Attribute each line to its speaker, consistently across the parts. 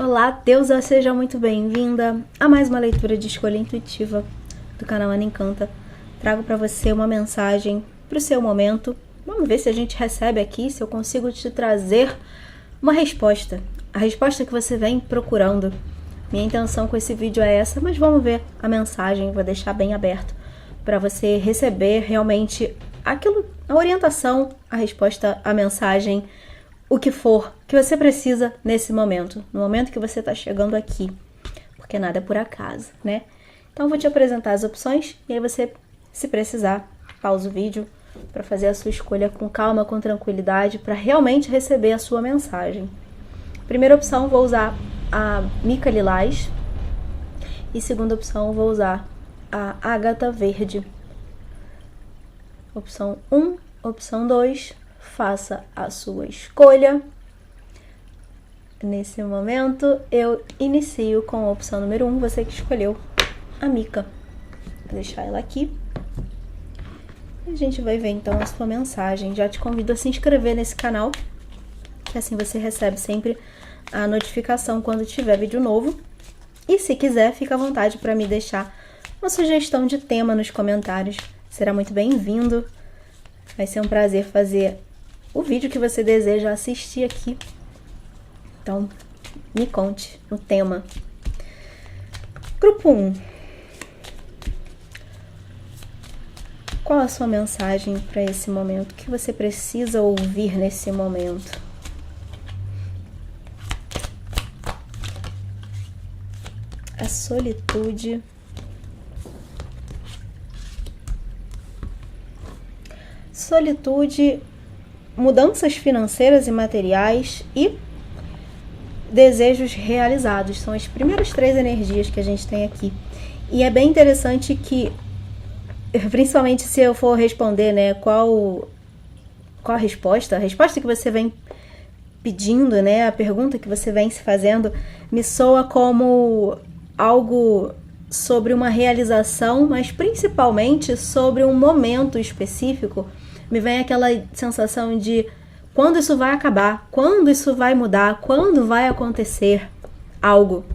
Speaker 1: Olá, deusa, seja muito bem-vinda a mais uma leitura de escolha intuitiva do canal Ana Encanta. Trago para você uma mensagem para o seu momento. Vamos ver se a gente recebe aqui, se eu consigo te trazer uma resposta. A resposta que você vem procurando. Minha intenção com esse vídeo é essa, mas vamos ver a mensagem. Vou deixar bem aberto para você receber realmente aquilo, a orientação, a resposta, a mensagem, o que for que você precisa nesse momento, no momento que você está chegando aqui, porque nada é por acaso, né? Então eu vou te apresentar as opções e aí você, se precisar, pausa o vídeo para fazer a sua escolha com calma, com tranquilidade, para realmente receber a sua mensagem. Primeira opção, vou usar a Mica Lilás e segunda opção, vou usar a Ágata Verde. Opção 1, opção 2, faça a sua escolha. Nesse momento, eu inicio com a opção número 1, você que escolheu a Mica. Vou deixar ela aqui. E a gente vai ver então a sua mensagem. Já te convido a se inscrever nesse canal, que assim você recebe sempre a notificação quando tiver vídeo novo. E se quiser, fica à vontade para me deixar uma sugestão de tema nos comentários. Será muito bem-vindo. Vai ser um prazer fazer o vídeo que você deseja assistir aqui. Então, me conte o tema. Grupo 1. Qual a sua mensagem para esse momento? O que você precisa ouvir nesse momento? A solitude. Solitude, mudanças financeiras e materiais e desejos realizados. São as primeiras 3 energias que a gente tem aqui. E é bem interessante que, principalmente se eu for responder, né, qual a resposta que você vem pedindo, né, a pergunta que você vem se fazendo, me soa como algo sobre uma realização, mas principalmente sobre um momento específico. Me vem aquela sensação de quando isso vai acabar, quando isso vai mudar, quando vai acontecer algo.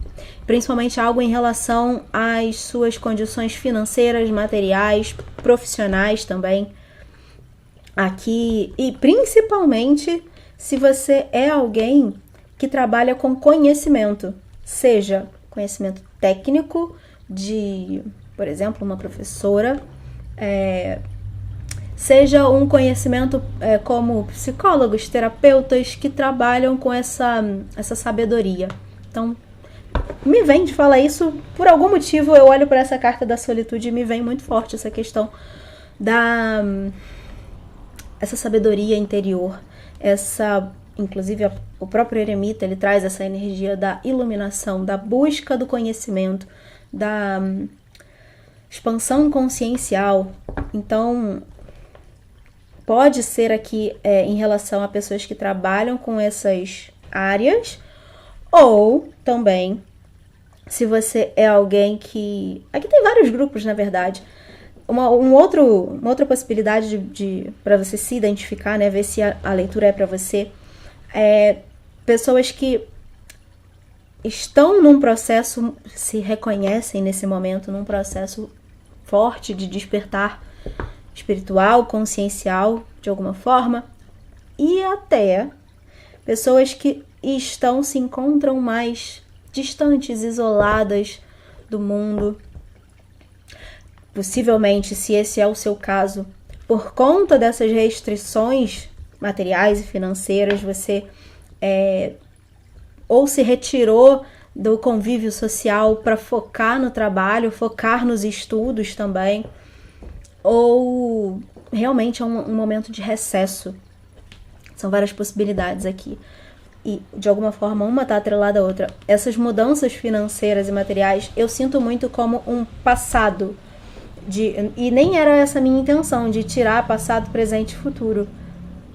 Speaker 1: Principalmente algo em relação às suas condições financeiras, materiais, profissionais também. Aqui, e principalmente se você é alguém que trabalha com conhecimento, seja conhecimento técnico de, por exemplo, uma professora, seja um conhecimento como psicólogos, terapeutas que trabalham com essa sabedoria. Então, me vem de falar isso, por algum motivo eu olho para essa carta da solitude e me vem muito forte essa questão essa sabedoria interior, inclusive o próprio eremita, ele traz essa energia da iluminação, da busca do conhecimento, da expansão consciencial. Então, pode ser aqui em relação a pessoas que trabalham com essas áreas, ou também, se você é alguém que... Aqui tem vários grupos, na verdade. Uma outra possibilidade para você se identificar, né, ver se a leitura é para você, pessoas que estão num processo, se reconhecem nesse momento, num processo forte de despertar espiritual, consciencial, de alguma forma, e até pessoas que se encontram mais distantes, isoladas do mundo. Possivelmente, se esse é o seu caso, por conta dessas restrições materiais e financeiras, você ou se retirou do convívio social para focar no trabalho, focar nos estudos também, ou realmente é um momento de recesso. São várias possibilidades aqui. E, de alguma forma, uma está atrelada à outra. Essas mudanças financeiras e materiais, eu sinto muito como um passado. E nem era essa a minha intenção, de tirar passado, presente e futuro.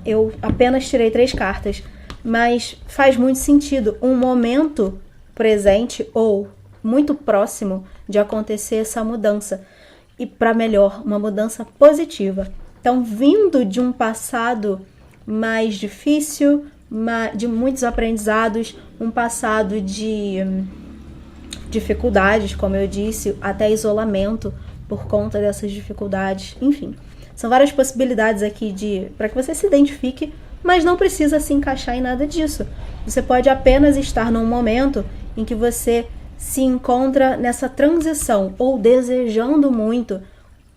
Speaker 1: Eu apenas tirei 3 cartas. Mas faz muito sentido um momento presente ou muito próximo de acontecer essa mudança. E para melhor, uma mudança positiva. Então, vindo de um passado mais difícil, de muitos aprendizados, um passado de dificuldades, como eu disse, até isolamento por conta dessas dificuldades, enfim. São várias possibilidades aqui para que você se identifique, mas não precisa se encaixar em nada disso. Você pode apenas estar num momento em que você se encontra nessa transição ou desejando muito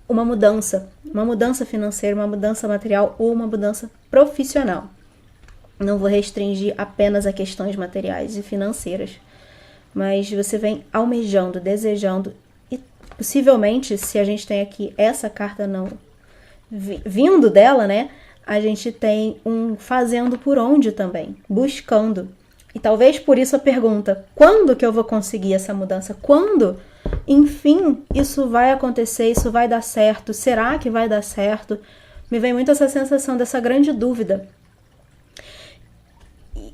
Speaker 1: uma mudança financeira, uma mudança material ou uma mudança profissional. Não vou restringir apenas a questões materiais e financeiras, mas você vem almejando, desejando, e possivelmente, se a gente tem aqui essa carta não vindo dela, né, a gente tem um fazendo por onde também, buscando. E talvez por isso a pergunta, quando que eu vou conseguir essa mudança? Quando, enfim, isso vai acontecer, isso vai dar certo? Será que vai dar certo? Me vem muito essa sensação dessa grande dúvida.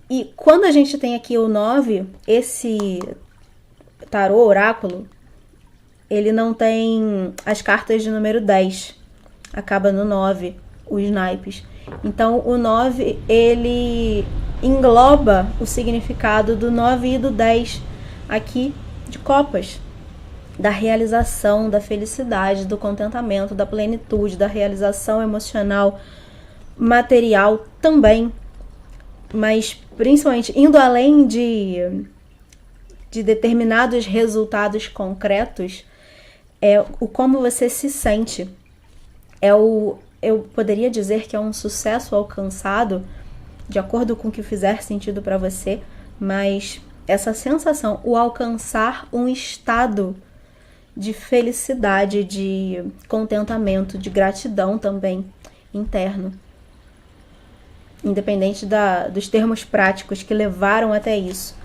Speaker 1: E quando a gente tem aqui o 9, esse tarô, oráculo, ele não tem as cartas de número 10. Acaba no 9, os naipes. Então, o 9, ele engloba o significado do 9 e do 10 aqui de copas. Da realização, da felicidade, do contentamento, da plenitude, da realização emocional, material também. Mas, principalmente, indo além de determinados resultados concretos, é o como você se sente. Eu poderia dizer que é um sucesso alcançado, de acordo com o que fizer sentido para você, mas essa sensação, o alcançar um estado de felicidade, de contentamento, de gratidão também interno. Independente dos termos práticos que levaram até isso.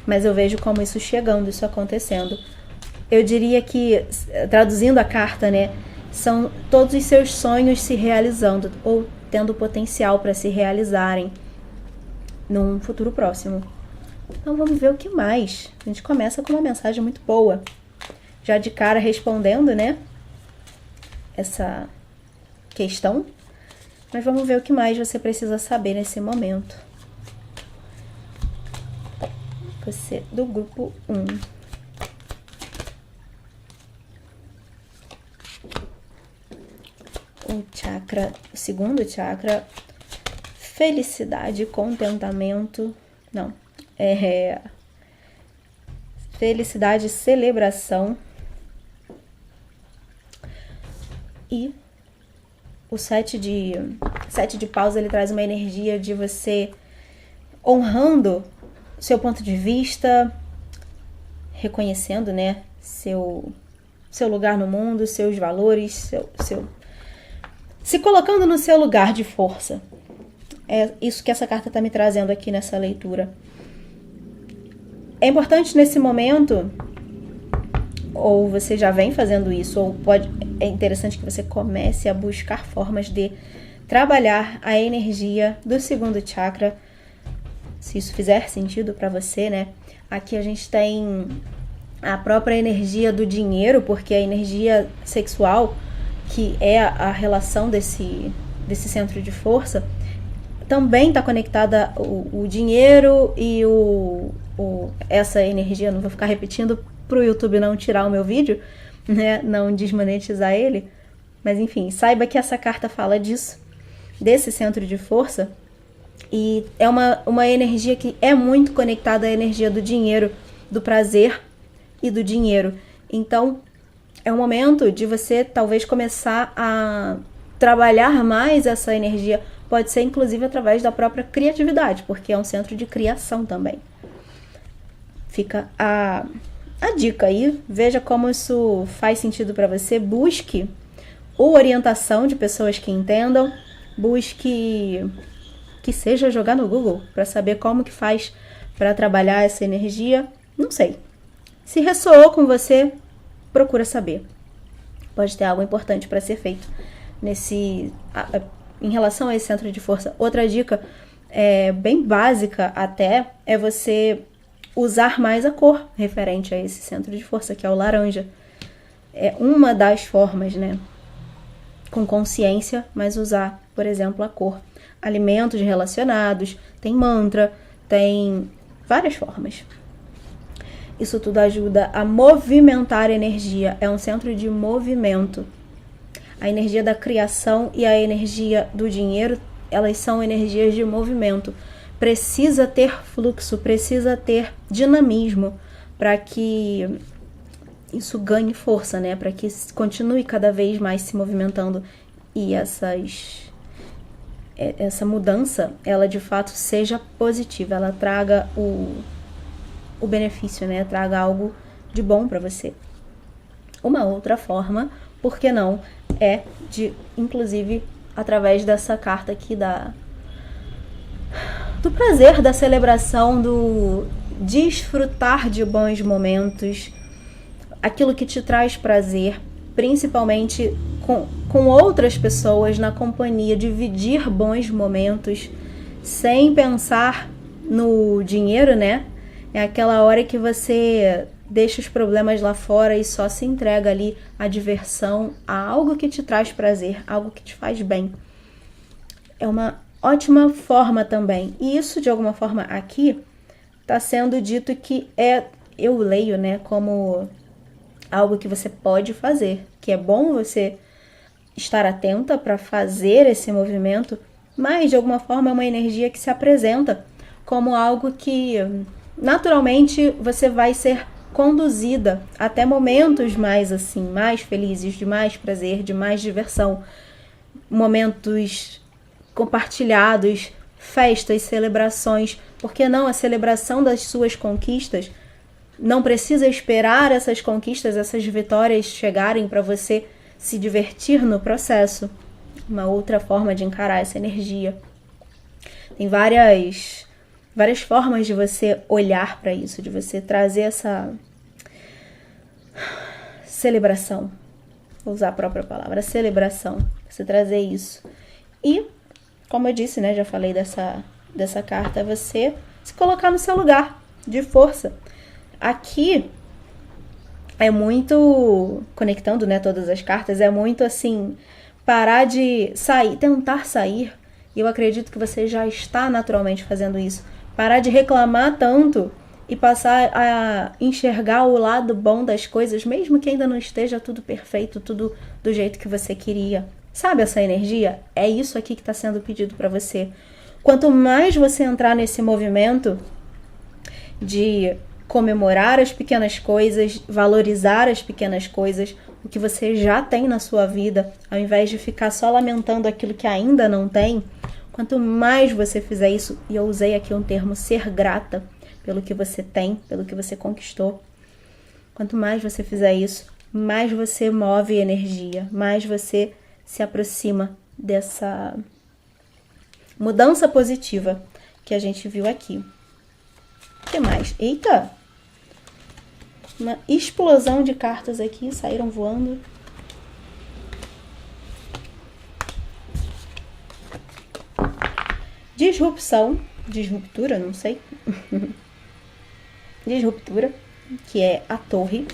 Speaker 1: Mas eu vejo como isso chegando, isso acontecendo. Eu diria que, traduzindo a carta, né, são todos os seus sonhos se realizando ou tendo potencial para se realizarem num futuro próximo. Então vamos ver o que mais. A gente começa com uma mensagem muito boa. Já de cara respondendo, né, essa questão. Mas vamos ver o que mais você precisa saber nesse momento. Você do grupo 1. O segundo chakra, felicidade, contentamento. Não, felicidade, celebração. E o 7 de paus, ele traz uma energia de você honrando seu ponto de vista, reconhecendo, né, seu lugar no mundo, seus valores, se colocando no seu lugar de força. É isso que essa carta está me trazendo aqui nessa leitura. É importante nesse momento, ou você já vem fazendo isso, ou é interessante que você comece a buscar formas de trabalhar a energia do segundo chakra, se isso fizer sentido para você, né? Aqui a gente tem a própria energia do dinheiro, porque a energia sexual, que é a relação desse centro de força, também está conectada o dinheiro e essa energia. Não vou ficar repetindo para o YouTube não tirar o meu vídeo, né? Não desmonetizar ele. Mas enfim, saiba que essa carta fala disso, desse centro de força. E é uma energia que é muito conectada à energia do dinheiro, do prazer e do dinheiro. Então, é um momento de você talvez começar a trabalhar mais essa energia. Pode ser inclusive através da própria criatividade, porque é um centro de criação também. Fica a dica aí, veja como isso faz sentido para você. Busque orientação de pessoas que entendam, busque que seja jogar no Google para saber como que faz para trabalhar essa energia. Não sei. Se ressoou com você, procura saber. Pode ter algo importante para ser feito em relação a esse centro de força. Outra dica, bem básica até, é você usar mais a cor referente a esse centro de força, que é o laranja. É uma das formas, né? Com consciência, mas usar, por exemplo, a cor. alimentos relacionados, tem mantra, tem várias formas. Isso tudo ajuda a movimentar a energia, é um centro de movimento. A energia da criação e a energia do dinheiro, elas são energias de movimento. Precisa ter fluxo, precisa ter dinamismo para que isso ganhe força, né? Para que continue cada vez mais se movimentando e essa mudança, ela de fato seja positiva, ela traga o benefício, né? Traga algo de bom para você. Uma outra forma, por que não, é de, inclusive, através dessa carta aqui do prazer, da celebração, do desfrutar de bons momentos, aquilo que te traz prazer, principalmente com outras pessoas, na companhia, dividir bons momentos, sem pensar no dinheiro, né? É aquela hora que você deixa os problemas lá fora e só se entrega ali à diversão, a algo que te traz prazer, algo que te faz bem. É uma ótima forma também. E isso, de alguma forma, aqui está sendo dito que eu leio, né, como algo que você pode fazer, que é bom você estar atenta para fazer esse movimento, mas de alguma forma é uma energia que se apresenta como algo que naturalmente você vai ser conduzida até momentos mais assim, mais felizes, de mais prazer, de mais diversão, momentos compartilhados, festas, celebrações, por que não a celebração das suas conquistas? Não precisa esperar essas conquistas, essas vitórias chegarem para você se divertir no processo. Uma outra forma de encarar essa energia. Tem várias formas de você olhar para isso, de você trazer essa celebração. Vou usar a própria palavra, celebração. Você trazer isso. E, como eu disse, né, já falei dessa carta, você se colocar no seu lugar de força. Aqui é muito, conectando, né, todas as cartas, é muito assim, parar de sair, tentar sair, e eu acredito que você já está naturalmente fazendo isso, parar de reclamar tanto e passar a enxergar o lado bom das coisas, mesmo que ainda não esteja tudo perfeito, tudo do jeito que você queria. Sabe essa energia? É isso aqui que está sendo pedido para você. Quanto mais você entrar nesse movimento de comemorar as pequenas coisas, valorizar as pequenas coisas, o que você já tem na sua vida, ao invés de ficar só lamentando aquilo que ainda não tem, quanto mais você fizer isso, e eu usei aqui um termo, ser grata pelo que você tem, pelo que você conquistou, quanto mais você fizer isso, mais você move energia, mais você se aproxima dessa mudança positiva que a gente viu aqui. O que mais? Eita! Uma explosão de cartas aqui, saíram voando. Disruptura, não sei. Disruptura, que é a torre.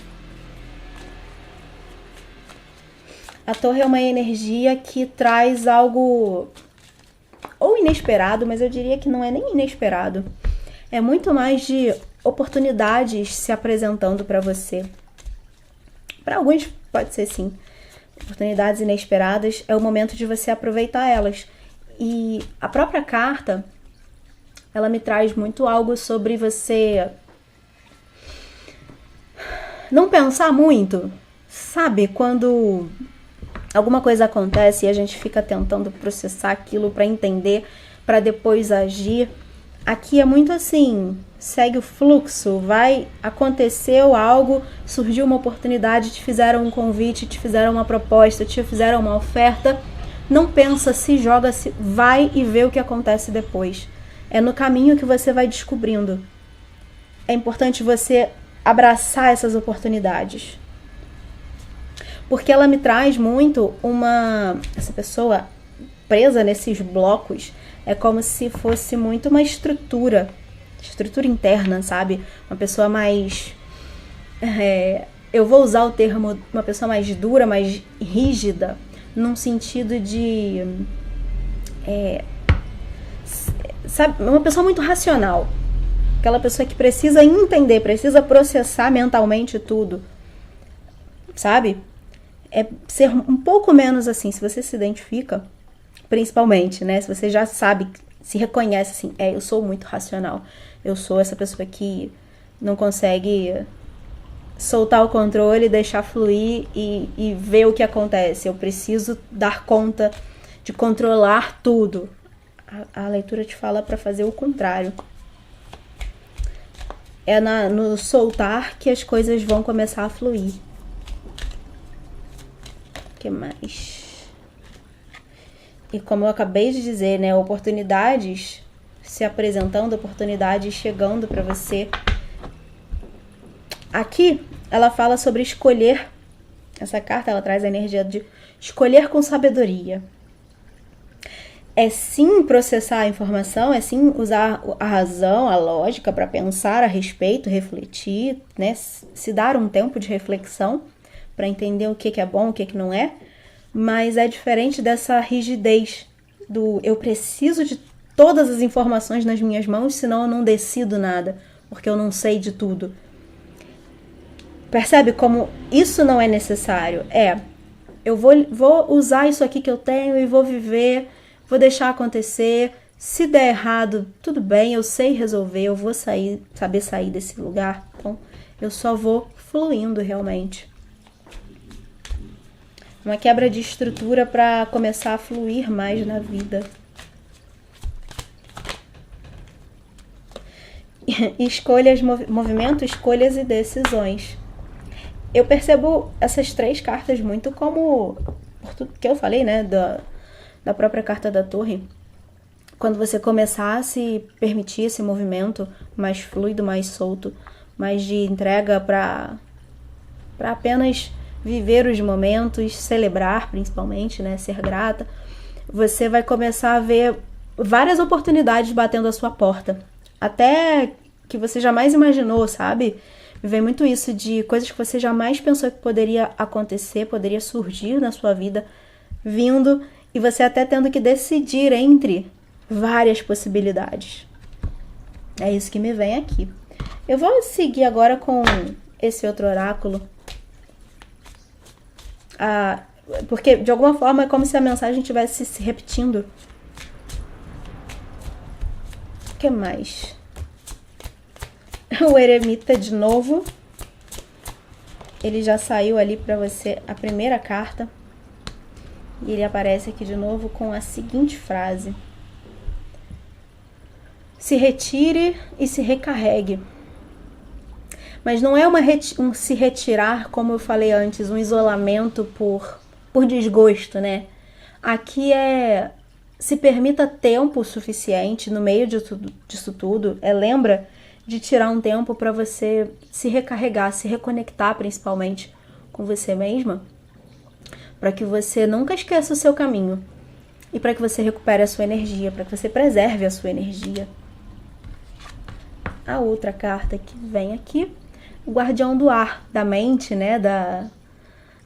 Speaker 1: A torre é uma energia que traz algo ou inesperado, mas eu diria que não é nem inesperado. É muito mais de oportunidades se apresentando para você. Para alguns pode ser sim. Oportunidades inesperadas, é o momento de você aproveitar elas. E a própria carta, ela me traz muito algo sobre você não pensar muito. Sabe, quando alguma coisa acontece e a gente fica tentando processar aquilo para entender, para depois agir. Aqui é muito assim, segue o fluxo, aconteceu algo, surgiu uma oportunidade, te fizeram um convite, te fizeram uma proposta, te fizeram uma oferta. Não pensa, se joga, vai e vê o que acontece depois. É no caminho que você vai descobrindo. É importante você abraçar essas oportunidades. Porque ela me traz muito essa pessoa presa nesses blocos, é como se fosse muito uma estrutura interna, sabe? Uma pessoa mais, eu vou usar o termo, uma pessoa mais dura, mais rígida, num sentido de sabe, uma pessoa muito racional. Aquela pessoa que precisa entender, precisa processar mentalmente tudo. Sabe? É ser um pouco menos assim, se você se identifica, principalmente, né? Se você já sabe, se reconhece assim, eu sou muito racional. Eu sou essa pessoa que não consegue soltar o controle, deixar fluir e ver o que acontece. Eu preciso dar conta de controlar tudo. A leitura te fala para fazer o contrário. É no soltar que as coisas vão começar a fluir. O que mais? E como eu acabei de dizer, né, oportunidades se apresentando, oportunidades chegando para você. Aqui ela fala sobre escolher. Essa carta ela traz a energia de escolher com sabedoria. É sim processar a informação, é sim usar a razão, a lógica para pensar a respeito, refletir, né? Se dar um tempo de reflexão para entender o que é bom, o que não é. Mas é diferente dessa rigidez do eu preciso de todas as informações nas minhas mãos, senão eu não decido nada, porque eu não sei de tudo. Percebe como isso não é necessário? Eu vou usar isso aqui que eu tenho e vou viver, vou deixar acontecer. Se der errado, tudo bem, eu sei resolver, eu vou saber sair desse lugar. Então, eu só vou fluindo realmente. Uma quebra de estrutura para começar a fluir mais na vida. Escolhas, movimento, escolhas e decisões. Eu percebo essas 3 cartas muito como, por tudo que eu falei, né, da própria carta da Torre. Quando você começar a se permitir esse movimento mais fluido, mais solto, mais de entrega para apenas viver os momentos, celebrar principalmente, né, ser grata, você vai começar a ver várias oportunidades batendo a sua porta. Até que você jamais imaginou, sabe? Me vem muito isso de coisas que você jamais pensou que poderia acontecer, poderia surgir na sua vida, vindo e você até tendo que decidir entre várias possibilidades. É isso que me vem aqui. Eu vou seguir agora com esse outro oráculo. Porque de alguma forma é como se a mensagem estivesse se repetindo. O que mais? O eremita de novo. Ele já saiu ali para você a primeira carta. E ele aparece aqui de novo com a seguinte frase: se retire e se recarregue. Mas não é um se retirar, como eu falei antes, um isolamento por desgosto, né? Aqui se permita tempo suficiente no meio disso tudo. Lembra de tirar um tempo para você se recarregar, se reconectar principalmente com você mesma, para que você nunca esqueça o seu caminho e para que você recupere a sua energia, para que você preserve a sua energia. A outra carta que vem aqui, o guardião do ar, da mente, né,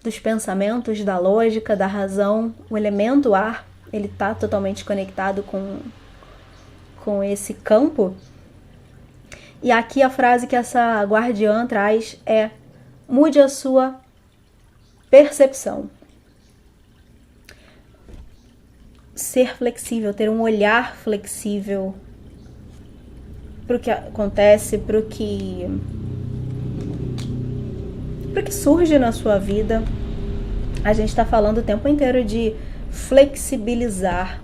Speaker 1: dos pensamentos, da lógica, da razão. O elemento ar, ele está totalmente conectado com esse campo. E aqui a frase que essa guardiã traz é: mude a sua percepção. Ser flexível, ter um olhar flexível para o que acontece, para o que surge na sua vida. A gente está falando o tempo inteiro de flexibilizar,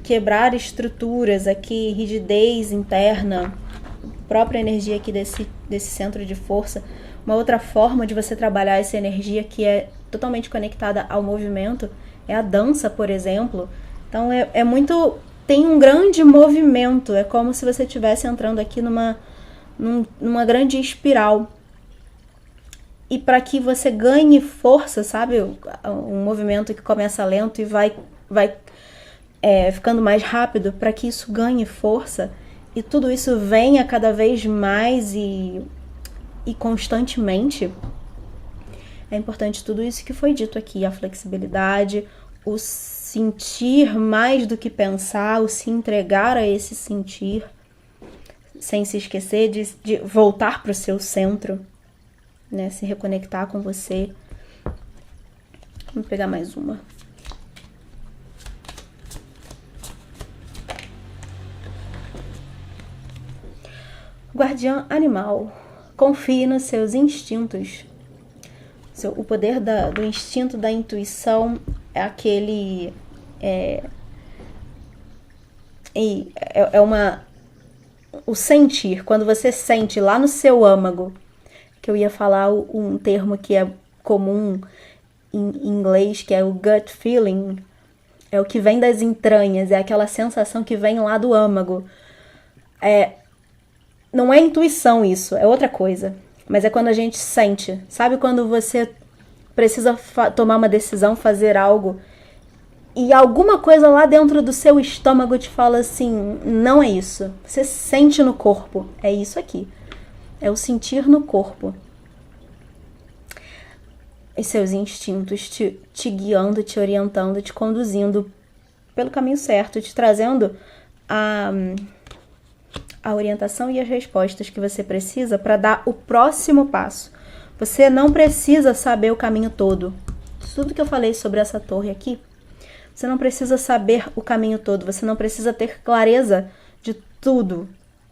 Speaker 1: quebrar estruturas aqui, rigidez interna, própria energia aqui desse centro de força. Uma outra forma de você trabalhar essa energia que é totalmente conectada ao movimento é a dança, por exemplo. Então tem um grande movimento, é como se você estivesse entrando aqui numa grande espiral. E para que você ganhe força, sabe? Um movimento que começa lento e vai ficando mais rápido, para que isso ganhe força e tudo isso venha cada vez mais e constantemente. É importante tudo isso que foi dito aqui: a flexibilidade, o sentir mais do que pensar, o se entregar a esse sentir, sem se esquecer de voltar para o seu centro, né? Se reconectar com você. Vamos pegar mais uma. Guardiã animal, confie nos seus instintos. O poder do instinto, da intuição, é aquele... o sentir, quando você sente lá no seu âmago, que eu ia falar um termo que é comum em inglês, que é o gut feeling, é o que vem das entranhas, é aquela sensação que vem lá do âmago. Não é intuição isso, é outra coisa. Mas é quando a gente sente. Sabe quando você precisa tomar uma decisão, fazer algo, e alguma coisa lá dentro do seu estômago te fala assim, não é isso. Você sente no corpo, é isso aqui. É o sentir no corpo. E seus instintos te guiando, te orientando, te conduzindo pelo caminho certo, te trazendo a orientação e as respostas que você precisa para dar o próximo passo. Você não precisa saber o caminho todo. Tudo que eu falei sobre essa torre aqui, você não precisa saber o caminho todo, você não precisa ter clareza de tudo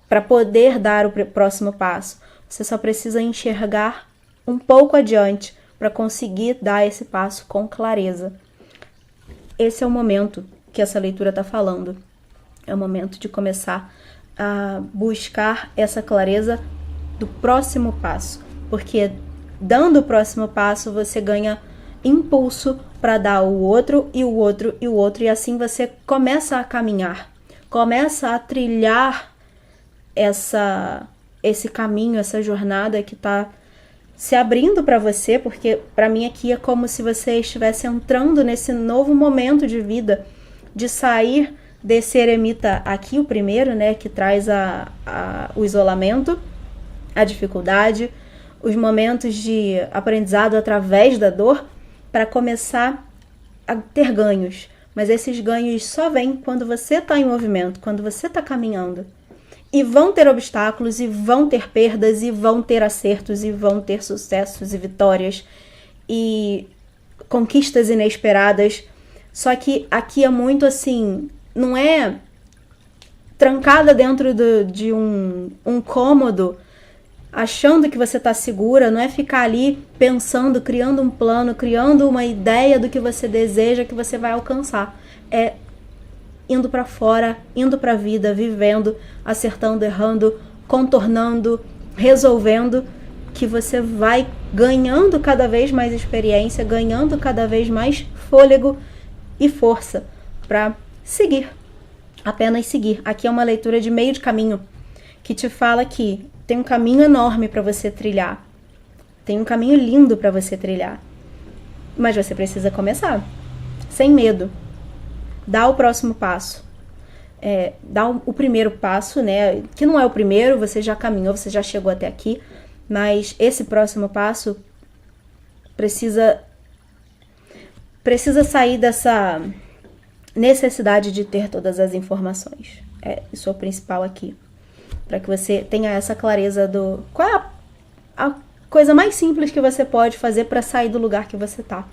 Speaker 1: para poder dar o próximo passo. Você só precisa enxergar um pouco adiante para conseguir dar esse passo com clareza. Esse é o momento que essa leitura está falando. É o momento de começar a buscar essa clareza do próximo passo, porque dando o próximo passo você ganha impulso para dar o outro e o outro e o outro, e assim você começa a caminhar, começa a trilhar esse caminho, essa jornada que está se abrindo para você, porque para mim aqui é como se você estivesse entrando nesse novo momento de vida, de sair desse eremita aqui, o primeiro, né, que traz o isolamento, a dificuldade, os momentos de aprendizado através da dor, para começar a ter ganhos. Mas esses ganhos só vêm quando você está em movimento, quando você está caminhando. E vão ter obstáculos, e vão ter perdas, e vão ter acertos, e vão ter sucessos e vitórias, e conquistas inesperadas. Só que aqui é muito assim... Não é trancada dentro de um cômodo, achando que você está segura, não é ficar ali pensando, criando um plano, criando uma ideia do que você deseja, que você vai alcançar. É indo para fora, indo para a vida, vivendo, acertando, errando, contornando, resolvendo, que você vai ganhando cada vez mais experiência, ganhando cada vez mais fôlego e força para seguir, apenas seguir. Aqui é uma leitura de meio de caminho, que te fala que tem um caminho enorme para você trilhar, tem um caminho lindo para você trilhar, mas você precisa começar, sem medo, dá o próximo passo, dá o primeiro passo, né, que não é o primeiro, você já caminhou, você já chegou até aqui, mas esse próximo passo precisa sair dessa necessidade de ter todas as informações. Isso é o principal aqui. Para que você tenha essa clareza do... Qual é a coisa mais simples que você pode fazer para sair do lugar que você tá.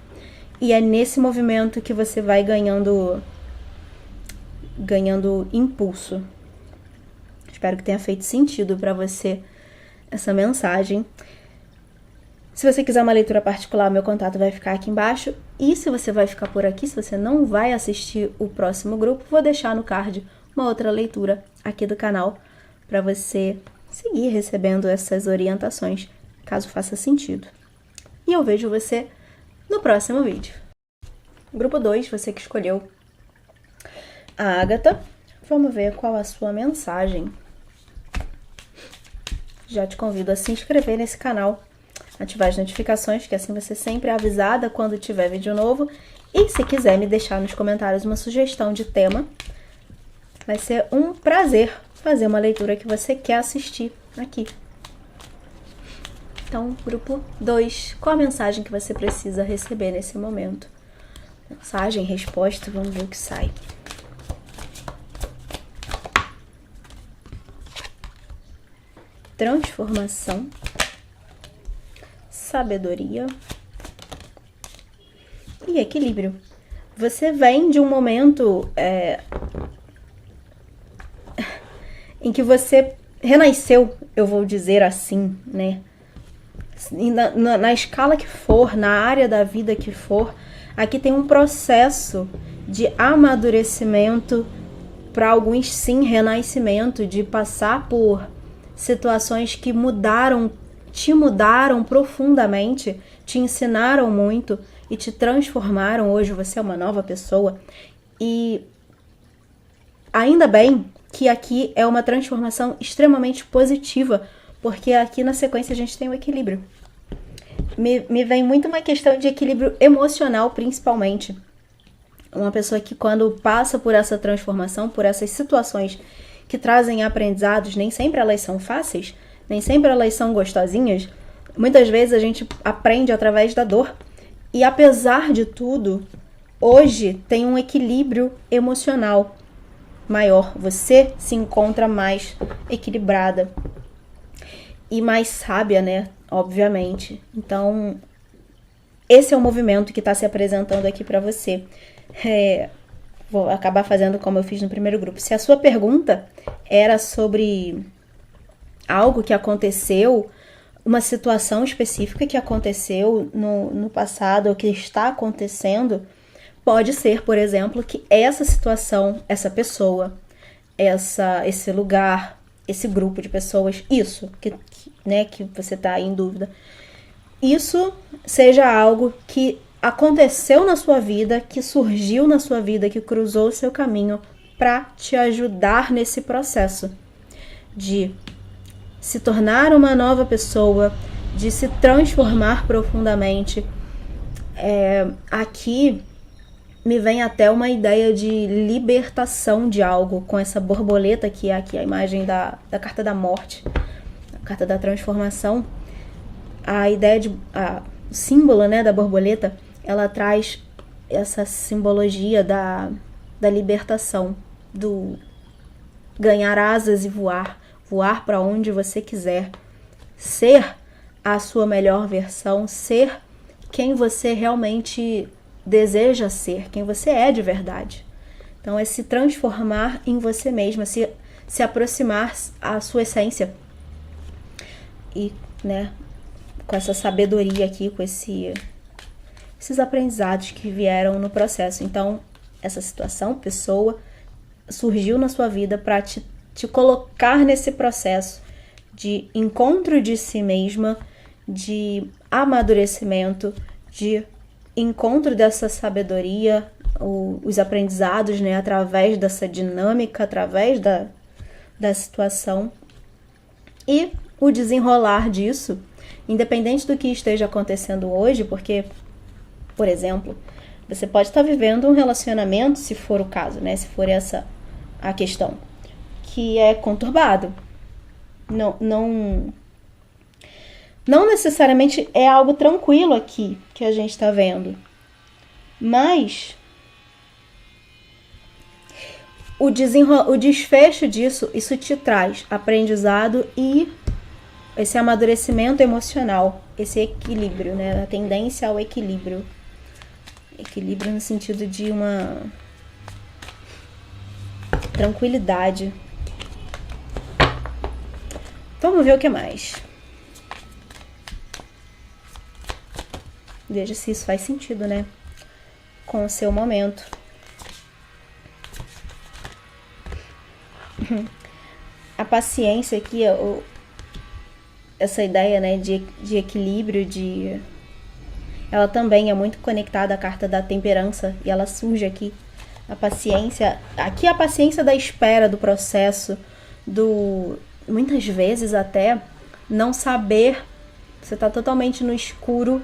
Speaker 1: E é nesse movimento que você vai ganhando impulso. Espero que tenha feito sentido para você essa mensagem. Se você quiser uma leitura particular, meu contato vai ficar aqui embaixo. E se você vai ficar por aqui, se você não vai assistir o próximo grupo, vou deixar no card uma outra leitura aqui do canal para você seguir recebendo essas orientações, caso faça sentido. E eu vejo você no próximo vídeo. Grupo 2, você que escolheu a Ágata. Vamos ver qual a sua mensagem. Já te convido a se inscrever nesse canal, ativar as notificações, que assim você sempre é avisada quando tiver vídeo novo. E se quiser me deixar nos comentários uma sugestão de tema, vai ser um prazer fazer uma leitura que você quer assistir aqui. Então, grupo 2, qual a mensagem que você precisa receber nesse momento? Mensagem, resposta, vamos ver o que sai. Transformação, sabedoria e equilíbrio. Você vem de um momento em que você renasceu, eu vou dizer assim, né? Na escala que for, na área da vida que for, aqui tem um processo de amadurecimento, para alguns sim, renascimento, de passar por situações que te mudaram profundamente, te ensinaram muito e te transformaram. Hoje você é uma nova pessoa. E ainda bem que aqui é uma transformação extremamente positiva, porque aqui na sequência a gente tem o equilíbrio. Me vem muito uma questão de equilíbrio emocional, principalmente. Uma pessoa que quando passa por essa transformação, por essas situações que trazem aprendizados, nem sempre elas são fáceis, nem sempre elas são gostosinhas. Muitas vezes a gente aprende através da dor. E apesar de tudo, hoje tem um equilíbrio emocional maior. Você se encontra mais equilibrada e mais sábia, né? Obviamente. Então, esse é o movimento que está se apresentando aqui para você. Vou acabar fazendo como eu fiz no primeiro grupo. Se a sua pergunta era sobre algo que aconteceu, uma situação específica que aconteceu no passado ou que está acontecendo, pode ser, por exemplo, que essa situação, essa pessoa, esse lugar, esse grupo de pessoas, isso que você está em dúvida, isso seja algo que aconteceu na sua vida, que surgiu na sua vida, que cruzou o seu caminho para te ajudar nesse processo de se tornar uma nova pessoa, de se transformar profundamente. Aqui me vem até uma ideia de libertação de algo, com essa borboleta que é aqui a imagem da carta da morte, a carta da transformação. A ideia o símbolo, né, da borboleta, ela traz essa simbologia da libertação, do ganhar asas e voar para onde você quiser, ser a sua melhor versão, ser quem você realmente deseja ser, quem você é de verdade. Então é se transformar em você mesma, se aproximar à sua essência. E, né, com essa sabedoria aqui, com esses aprendizados que vieram no processo. Então, essa situação, pessoa, surgiu na sua vida para te colocar nesse processo de encontro de si mesma, de amadurecimento, de encontro dessa sabedoria, os aprendizados, né, através dessa dinâmica, através da situação, e o desenrolar disso, independente do que esteja acontecendo hoje, porque, por exemplo, você pode estar vivendo um relacionamento, se for o caso, né, se for essa a questão, que é conturbado. Não necessariamente é algo tranquilo aqui que a gente está vendo. Mas o desfecho disso, isso te traz aprendizado e esse amadurecimento emocional, esse equilíbrio, né? A tendência ao equilíbrio. Equilíbrio no sentido de uma tranquilidade. Vamos ver o que mais. Veja se isso faz sentido, né? Com o seu momento. A paciência aqui, essa ideia, né, de equilíbrio, ela também é muito conectada à carta da temperança, e ela surge aqui. A paciência, aqui a paciência da espera, do processo, muitas vezes até não saber, você tá totalmente no escuro,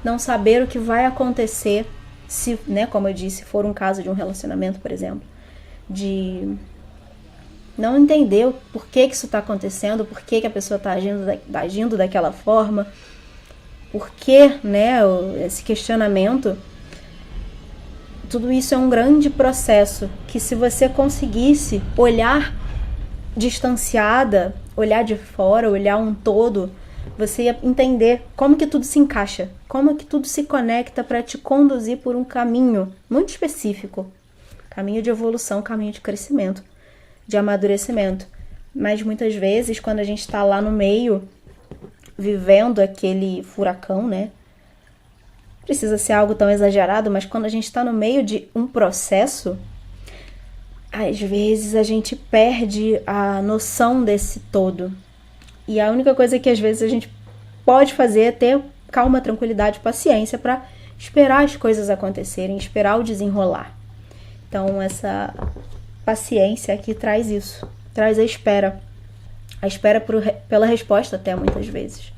Speaker 1: não saber o que vai acontecer, se, né, como eu disse, for um caso de um relacionamento, por exemplo, de não entender o porquê que isso está acontecendo, por que a pessoa está agindo daquela forma, por que, né, esse questionamento. tudo isso é um grande processo que, se você conseguisse olhar distanciada, olhar de fora, olhar um todo, você ia entender como que tudo se encaixa, como que tudo se conecta para te conduzir por um caminho muito específico. Caminho de evolução, caminho de crescimento, de amadurecimento. Mas muitas vezes, quando a gente está lá no meio, vivendo aquele furacão, né? Precisa ser algo tão exagerado, mas quando a gente está no meio de um processo, às vezes a gente perde a noção desse todo. E a única coisa que às vezes a gente pode fazer é ter calma, tranquilidade, paciência para esperar as coisas acontecerem, esperar o desenrolar. Então essa paciência aqui traz isso, traz a espera pela resposta até muitas vezes.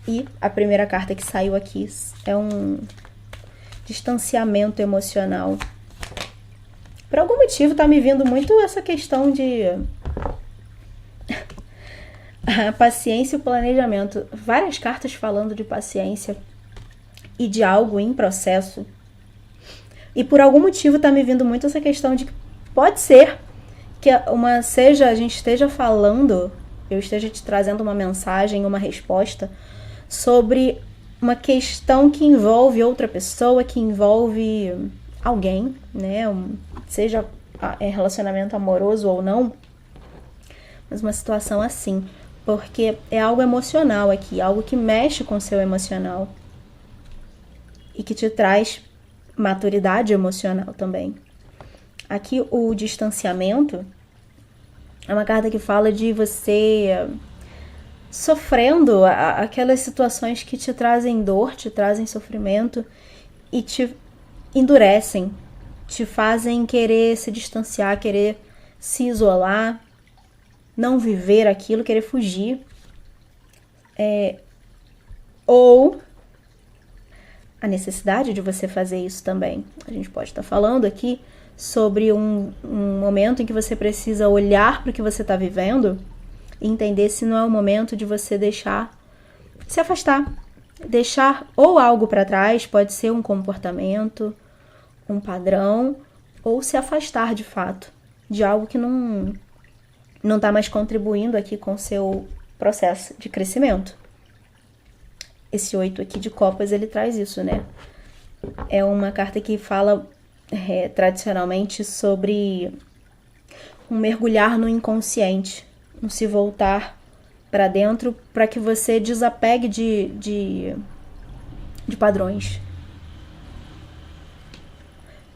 Speaker 1: E a primeira carta que saiu aqui é um distanciamento emocional. Por algum motivo tá me vindo muito essa questão de a paciência e o planejamento. Várias cartas falando de paciência e de algo em processo. E por algum motivo tá me vindo muito essa questão de que pode ser que a gente esteja falando, eu esteja te trazendo uma mensagem, uma resposta sobre uma questão que envolve outra pessoa, que envolve alguém, né? Seja relacionamento amoroso ou não, mas uma situação assim, porque é algo emocional aqui, algo que mexe com o seu emocional e que te traz maturidade emocional também. Aqui o distanciamento é uma carta que fala de você sofrendo aquelas situações que te trazem dor, te trazem sofrimento e te endurecem, te fazem querer se distanciar, querer se isolar, não viver aquilo, querer fugir. Ou a necessidade de você fazer isso também. A gente pode estar falando aqui sobre um momento em que você precisa olhar para o que você está vivendo e entender se não é o momento de você deixar se afastar, deixar ou algo para trás, pode ser um comportamento, um padrão, ou se afastar de fato de algo que não está mais contribuindo aqui com o seu processo de crescimento. Esse 8 aqui de copas, ele traz isso, né? É uma carta que fala tradicionalmente sobre um mergulhar no inconsciente, um se voltar para dentro para que você desapegue de padrões.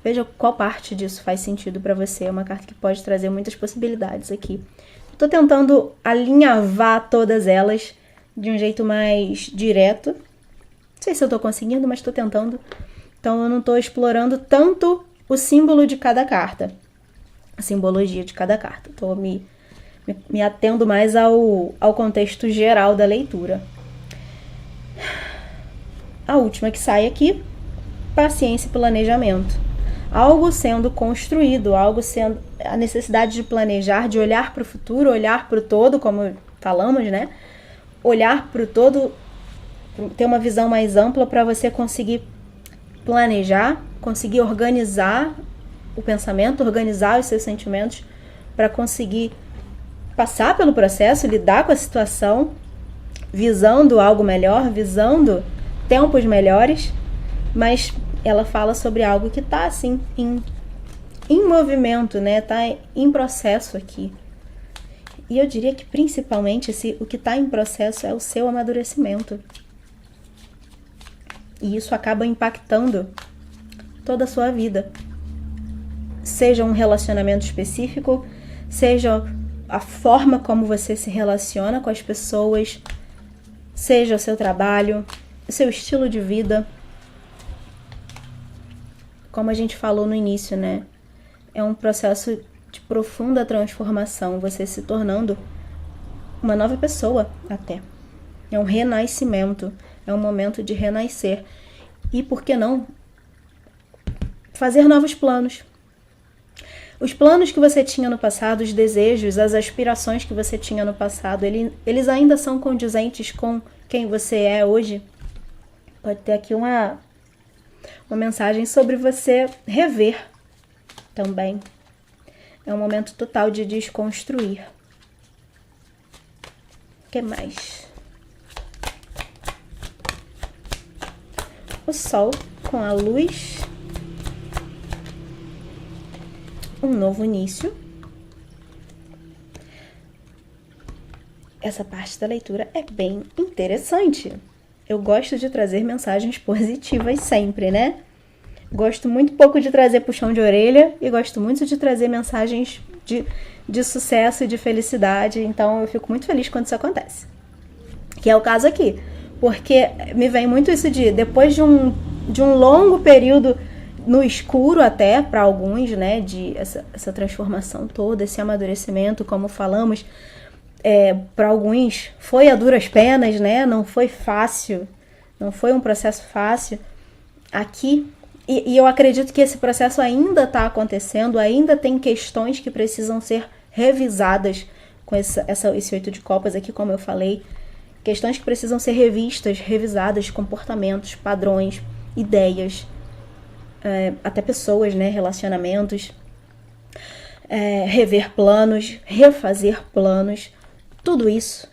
Speaker 1: Veja qual parte disso faz sentido para você. É uma carta que pode trazer muitas possibilidades aqui. Estou tentando alinhavar todas elas de um jeito mais direto. Não sei se eu estou conseguindo, mas estou tentando. Então eu não estou explorando tanto o símbolo de cada carta, a simbologia de cada carta. Estou me atendo mais ao contexto geral da leitura. A última que sai aqui, paciência e planejamento. Algo sendo construído, a necessidade de planejar, de olhar para o futuro, olhar para o todo, como falamos, né? Olhar para o todo, ter uma visão mais ampla para você conseguir planejar, conseguir organizar o pensamento, organizar os seus sentimentos para conseguir passar pelo processo, lidar com a situação, visando algo melhor, visando tempos melhores, mas ela fala sobre algo que está assim em movimento, né? Está em processo aqui. E eu diria que principalmente o que está em processo é o seu amadurecimento. E isso acaba impactando toda a sua vida. Seja um relacionamento específico, seja a forma como você se relaciona com as pessoas, seja o seu trabalho, o seu estilo de vida. Como a gente falou no início, né? É um processo de profunda transformação, você se tornando uma nova pessoa até. É um renascimento, é um momento de renascer. E por que não fazer novos planos? Os planos que você tinha no passado, os desejos, as aspirações que você tinha no passado, eles ainda são condizentes com quem você é hoje? Pode ter aqui uma Uma mensagem sobre você rever também. É um momento total de desconstruir. O que mais? O Sol com a luz. Um novo início. Essa parte da leitura é bem interessante. Eu gosto de trazer mensagens positivas sempre, né? Gosto muito pouco de trazer puxão de orelha e gosto muito de trazer mensagens de sucesso e de felicidade. Então eu fico muito feliz quando isso acontece. Que é o caso aqui. Porque me vem muito isso depois de um longo período no escuro até, para alguns, né? De essa transformação toda, esse amadurecimento, como falamos, para alguns foi a duras penas, né? Não foi fácil, não foi um processo fácil. Aqui, e eu acredito que esse processo ainda está acontecendo, ainda tem questões que precisam ser revisadas com esse 8 de copas aqui, como eu falei. Questões que precisam ser revistas, revisadas, comportamentos, padrões, ideias, até pessoas, né? Relacionamentos. Rever planos, refazer planos. Tudo isso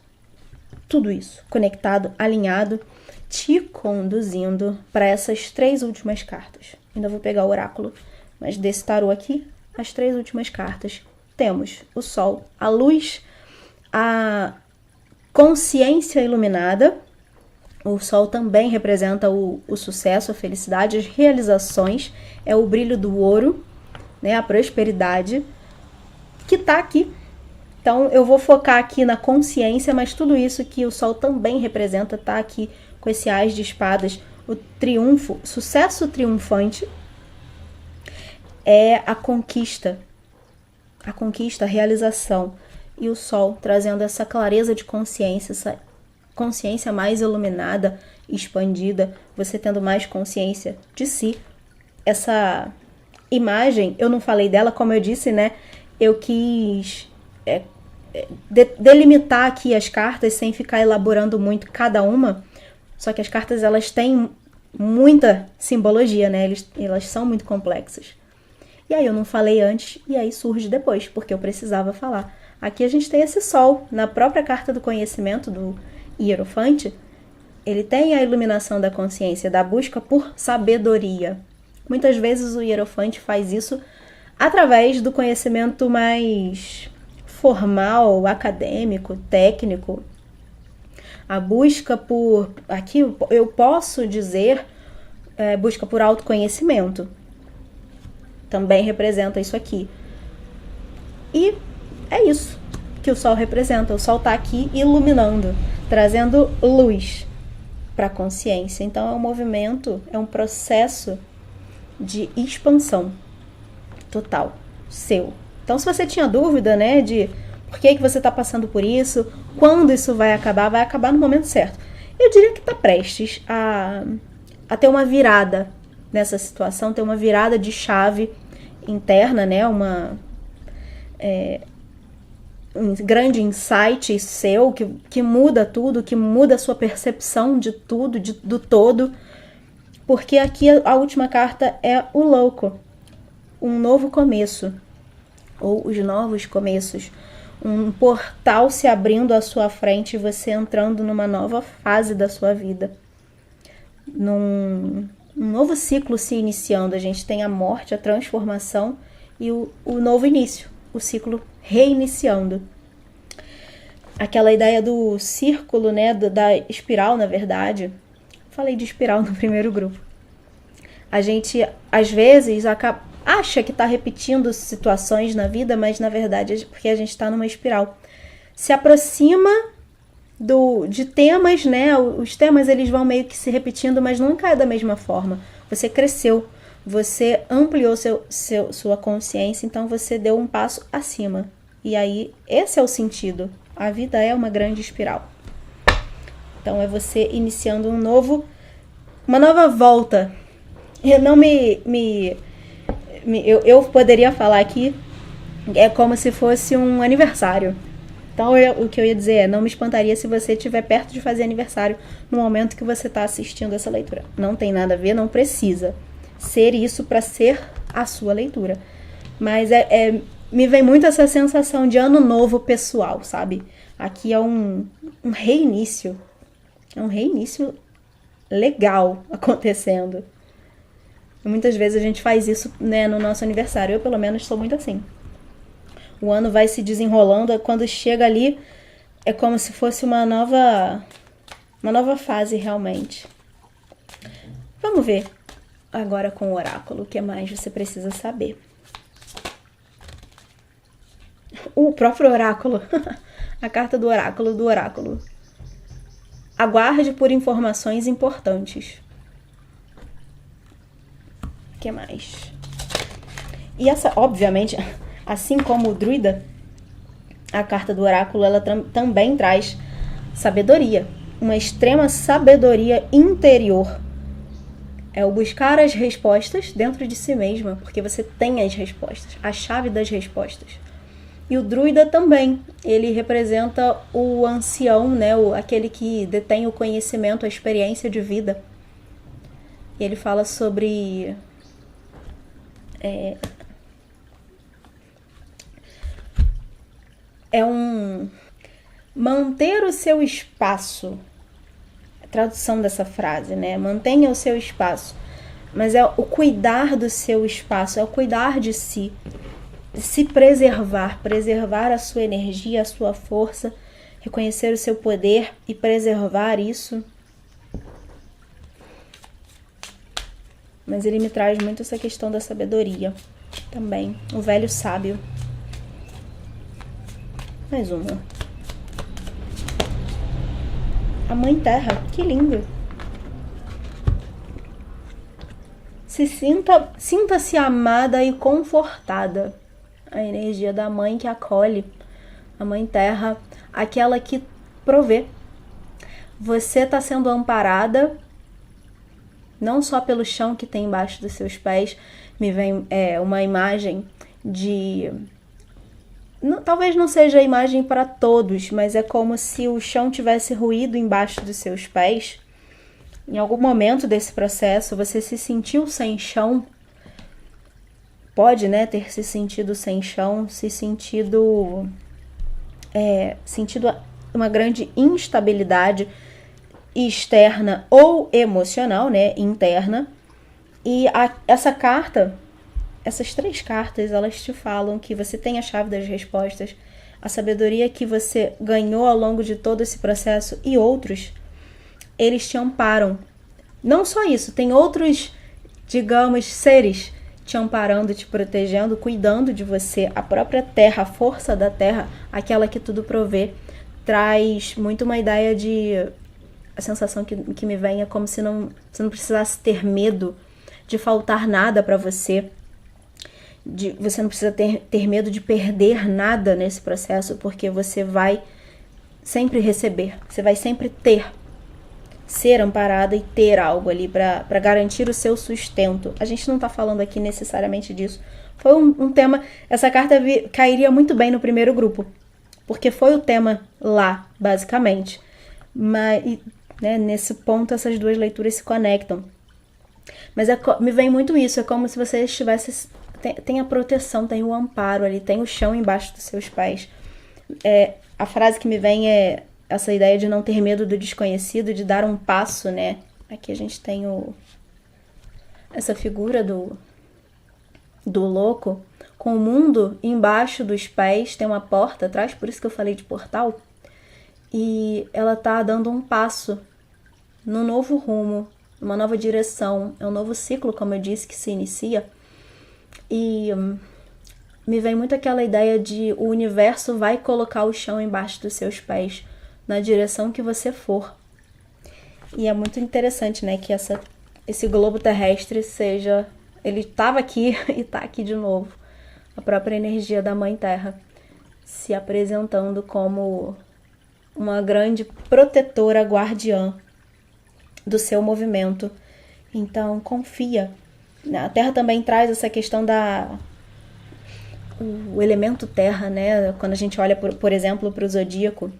Speaker 1: conectado, alinhado, te conduzindo para essas 3 últimas cartas. Ainda vou pegar o oráculo, mas desse tarô aqui, as 3 últimas cartas. Temos o Sol, a luz, a consciência iluminada. O Sol também representa o sucesso, a felicidade, as realizações. É o brilho do ouro, né, a prosperidade, que está aqui. Então, eu vou focar aqui na consciência, mas tudo isso que o Sol também representa está aqui com esse Ás de Espadas. O triunfo, sucesso triunfante é a conquista, a realização. E o Sol trazendo essa clareza de consciência, essa consciência mais iluminada, expandida, você tendo mais consciência de si. Essa imagem, eu não falei dela, como eu disse, né? Eu quis delimitar aqui as cartas sem ficar elaborando muito cada uma. Só que as cartas, elas têm muita simbologia, né? Elas são muito complexas. E aí eu não falei antes, e aí surge depois, porque eu precisava falar. Aqui a gente tem esse Sol, na própria carta do conhecimento do Hierofante, ele tem a iluminação da consciência, da busca por sabedoria. Muitas vezes o Hierofante faz isso através do conhecimento mais formal, acadêmico, técnico. A busca por, aqui eu posso dizer, busca por autoconhecimento. Também representa isso aqui. E é isso que o Sol representa. O Sol está aqui iluminando, trazendo luz para a consciência. Então é um movimento, é um processo de expansão total, seu. Então, se você tinha dúvida, né, de por que você está passando por isso, quando isso vai acabar no momento certo. Eu diria que está prestes a ter uma virada nessa situação, ter uma virada de chave interna, né, um grande insight seu que muda tudo, que muda a sua percepção de tudo, do todo, porque aqui a última carta é o louco, um novo começo, ou os novos começos, um portal se abrindo à sua frente e você entrando numa nova fase da sua vida, um novo ciclo se iniciando. A gente tem a morte, a transformação e o novo início, o ciclo reiniciando. Aquela ideia do círculo, né, da espiral, na verdade. Falei de espiral no primeiro grupo. A gente, às vezes, acha que está repetindo situações na vida, mas, na verdade, é porque a gente está numa espiral. Se aproxima de temas, né? Os temas, eles vão meio que se repetindo, mas nunca é da mesma forma. Você cresceu, você ampliou sua consciência, então você deu um passo acima. E aí, esse é o sentido. A vida é uma grande espiral. Então, é você iniciando uma nova volta. Eu não eu poderia falar aqui, é como se fosse um aniversário. Então, o que eu ia dizer é, não me espantaria se você estiver perto de fazer aniversário no momento que você está assistindo essa leitura. Não tem nada a ver, não precisa ser isso para ser a sua leitura. Mas me vem muito essa sensação de ano novo pessoal, sabe? Aqui é um reinício. É um reinício legal acontecendo. E muitas vezes a gente faz isso, né, no nosso aniversário. Eu, pelo menos, sou muito assim. O ano vai se desenrolando, quando chega ali, é como se fosse uma nova fase, realmente. Vamos ver agora com o oráculo, o que mais você precisa saber. O próprio oráculo, a carta do oráculo. Aguarde por informações importantes. O que mais? E essa, obviamente, assim como o druida, a carta do oráculo, ela também traz sabedoria. Uma extrema sabedoria interior. É o buscar as respostas dentro de si mesma, porque você tem as respostas, a chave das respostas. E o druida também, ele representa o ancião, né? Aquele que detém o conhecimento, a experiência de vida. E ele fala sobre manter o seu espaço. A tradução dessa frase, né? Mantenha o seu espaço. Mas é o cuidar do seu espaço, é o cuidar de si. Se preservar a sua energia, a sua força, reconhecer o seu poder e preservar isso. Mas ele me traz muito essa questão da sabedoria também, o velho sábio. Mais uma. A Mãe Terra, que lindo. Sinta-se amada e confortada. A energia da mãe que acolhe, a Mãe Terra, aquela que provê. Você está sendo amparada, não só pelo chão que tem embaixo dos seus pés. Me vem uma imagem de... talvez não seja a imagem para todos, mas é como se o chão tivesse ruído embaixo dos seus pés. Em algum momento desse processo, você se sentiu sem chão. Pode, né, ter se sentido sem chão, sentido uma grande instabilidade externa ou emocional, né, interna. E essa carta, essas 3 cartas, elas te falam que você tem a chave das respostas, a sabedoria que você ganhou ao longo de todo esse processo e outros, eles te amparam. Não só isso, tem outros, digamos, seres te amparando, te protegendo, cuidando de você. A própria terra, a força da terra, aquela que tudo provê, traz muito uma ideia de... A sensação que me vem é como se você não precisasse ter medo de faltar nada para você. Você não precisa ter medo de perder nada nesse processo, porque você vai sempre receber, você vai sempre ser amparada e ter algo ali para garantir o seu sustento. A gente não está falando aqui necessariamente disso. Foi um tema... Essa carta cairia muito bem no primeiro grupo, porque foi o tema lá, basicamente. Mas, né, nesse ponto, essas 2 leituras se conectam. Mas me vem muito isso, é como se você estivesse... Tem a proteção, tem o amparo ali, tem o chão embaixo dos seus pés. A frase que me vem é essa ideia de não ter medo do desconhecido, de dar um passo, né? Aqui a gente tem essa figura do louco, com o mundo embaixo dos pés, tem uma porta atrás, por isso que eu falei de portal, e ela tá dando um passo num novo rumo, uma nova direção, é um novo ciclo, como eu disse, que se inicia, e me vem muito aquela ideia de o universo vai colocar o chão embaixo dos seus pés, na direção que você for. E é muito interessante, né, que esse globo terrestre seja... Ele estava aqui e está aqui de novo. A própria energia da Mãe Terra se apresentando como uma grande protetora guardiã do seu movimento. Então, confia. A Terra também traz essa questão o elemento terra, né? Quando a gente olha, por exemplo, para o zodíaco,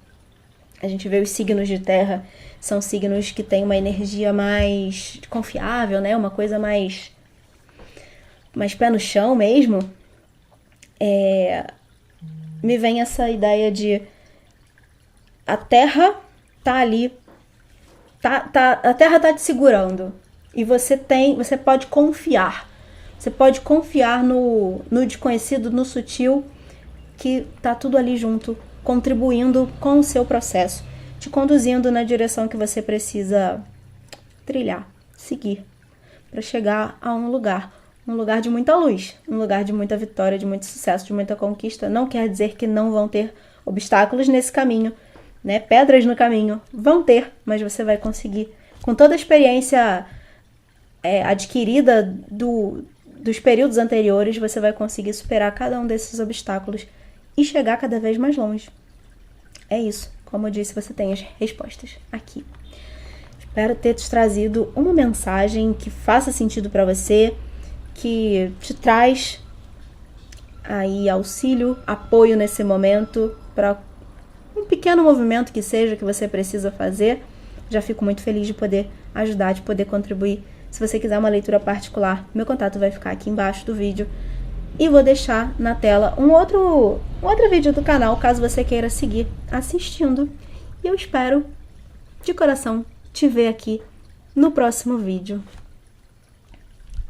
Speaker 1: a gente vê os signos de terra, são signos que têm uma energia mais confiável, né? Uma coisa mais pé no chão mesmo. Me vem essa ideia de a terra tá ali, a terra tá te segurando e você pode confiar. Você pode confiar no desconhecido, no sutil, que tá tudo ali junto, contribuindo com o seu processo, te conduzindo na direção que você precisa trilhar, seguir, para chegar a um lugar de muita luz, um lugar de muita vitória, de muito sucesso, de muita conquista. Não quer dizer que não vão ter obstáculos nesse caminho, né? Pedras no caminho, vão ter, mas você vai conseguir, com toda a experiência adquirida dos períodos anteriores, você vai conseguir superar cada um desses obstáculos e chegar cada vez mais longe. É isso. Como eu disse, você tem as respostas aqui. Espero ter te trazido uma mensagem que faça sentido para você, que te traz aí auxílio, apoio nesse momento, para um pequeno movimento que seja que você precisa fazer. Já fico muito feliz de poder ajudar, de poder contribuir. Se você quiser uma leitura particular, meu contato vai ficar aqui embaixo do vídeo. E vou deixar na tela um outro vídeo do canal, caso você queira seguir assistindo. E eu espero, de coração, te ver aqui no próximo vídeo.